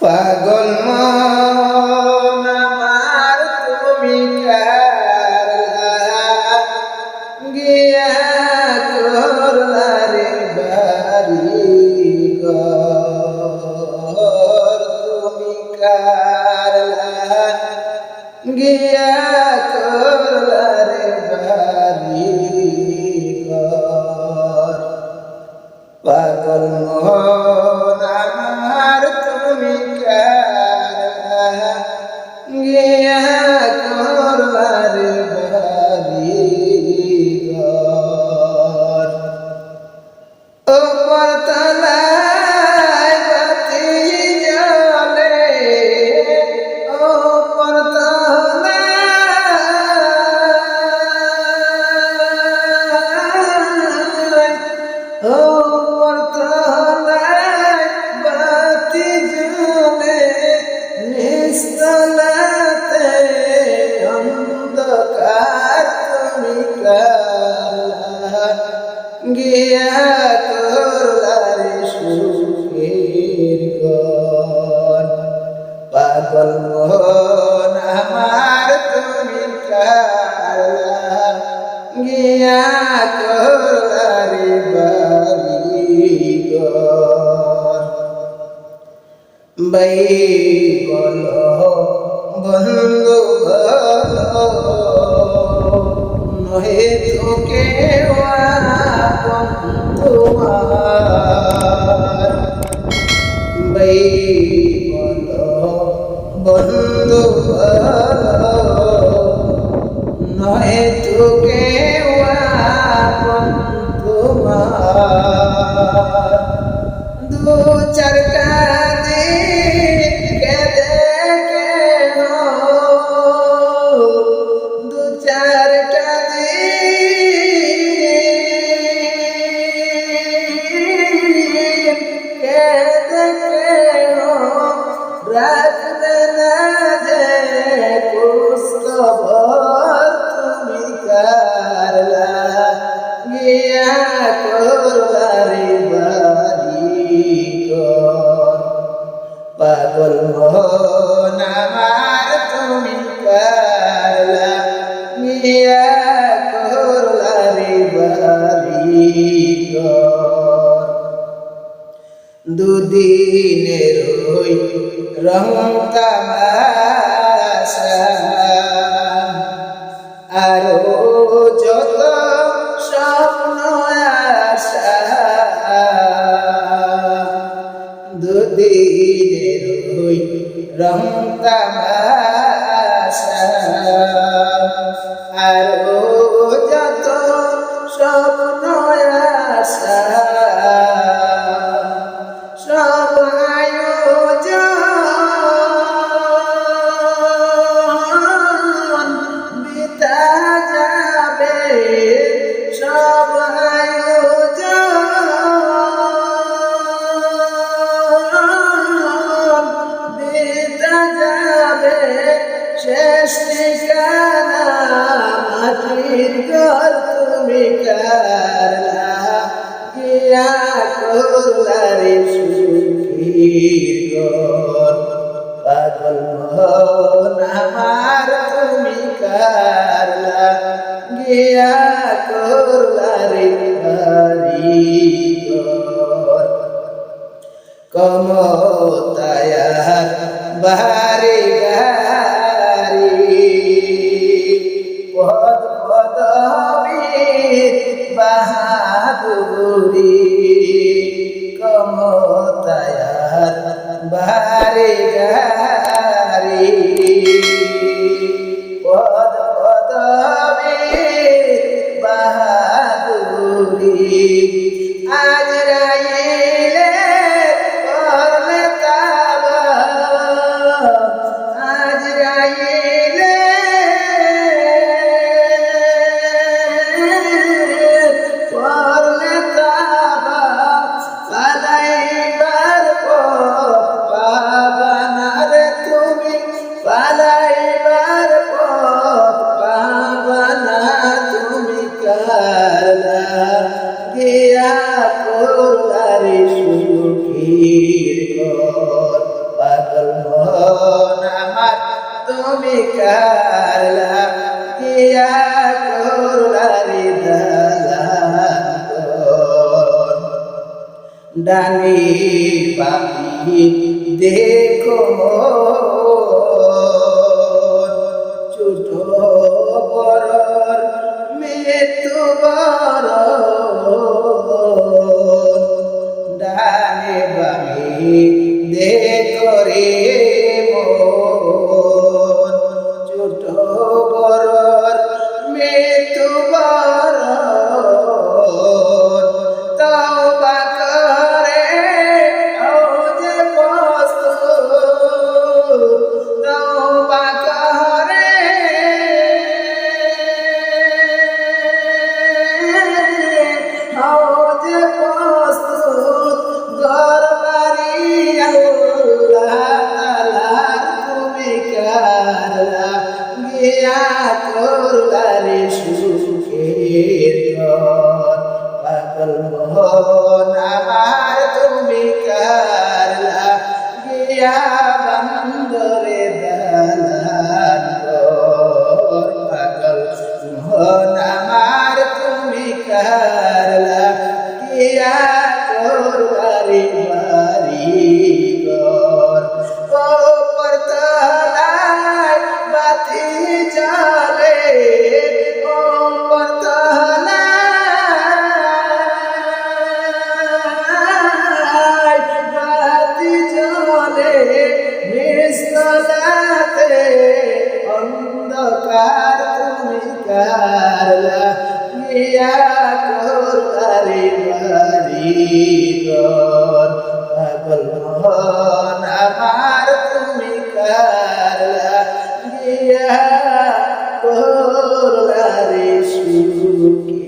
পাগল মন আমার তুমি কারলা গিয়া করলারে বাড়ি ঘর তুমি কারলা গিয়া করলারে বাড়ি ঘর পাগল মন আমার তুমি কারলা গিয়া করলারে বাড়ি ঘর ওপর তলায় বাতি জ্বলে ওপর তলায় বাতি জ্বলে নিস্তলাতে অন্ধকার তুমি কারলা গিয়া করলারে সুখের ঘর পাগল মন আমার তুমি কারলা গিয়া করলারে বাড়ি ঘর বাই বলো বন্ধু বলো নহে তোকে তোমার বাই বলো বন্ধু বলো নহে তোকে তোমার দু চারটা দিন কেঁদে কেন দু চারটা দিন কেঁদে কেন রাখবে না যে খোঁজখবর তুমি কারলা গিয়া করলারে বাড়ি ঘর পাগল মন আমার তুমি কারলা গিয়া করলারে বাড়ি ঘর দুদিনের ওই রং তামাশা আরো যত স্বপ্ন আশা দুদিনের ওই রং তামাশা আরো যত স্বপ্ন আশা সব আয়োজন বিতা যাবে সব আয়োজন বিতা যাবে শেষ ঠিকানা মাটির ঘর তুমি কারলা গিয়া করলারে সুখের ঘর পাগল মন আমার তুমি কারলা গিয়া করলারে বাড়ি ঘর কমতায়ার বাড়ি গাড়ি পদ পদবীর বাহাদুরি কমতায়ার বাড়ি গাড়ি পদ পদবীর বাহাদুরি আজ রাইলে করলে তাবা আজ রাইলে করলে তাবা পালাইবার পথ পাবা না রে তুমি পালাই তুমি কারলা গিয়া করলারি দালান ঘর। ডানি বাকি দেখো ছোট বড়র মৃত্যু বড়। ডানে বামি দেখো রে মন ছোট বড়র মৃত্যু বড়। তওবা করে হও যে প্রস্তুত, তওবা করে হও যে প্রস্তুত। ঘরবাড়ি আল্লাহ তাআলার তুমি কারলা গিয়া করলারে সুখের ঘর। পাগল মন আমার তুমি কারলা গিয়া বান্দরে দালান ঘর। পাগল মন আমার তুমি কারলা গিয়া করলারে বাড়ি ঘর। ও পরতলায় বাতি জ্বলে, ও পরতলায় বাতি জ্বলে। নিস্তলাতে অন্ধকার তুমি কারলা গিয়া করলারে বাড়ি ঘর। পাগল মন আমার তুমি কারলা গিয়া করলারে সুখের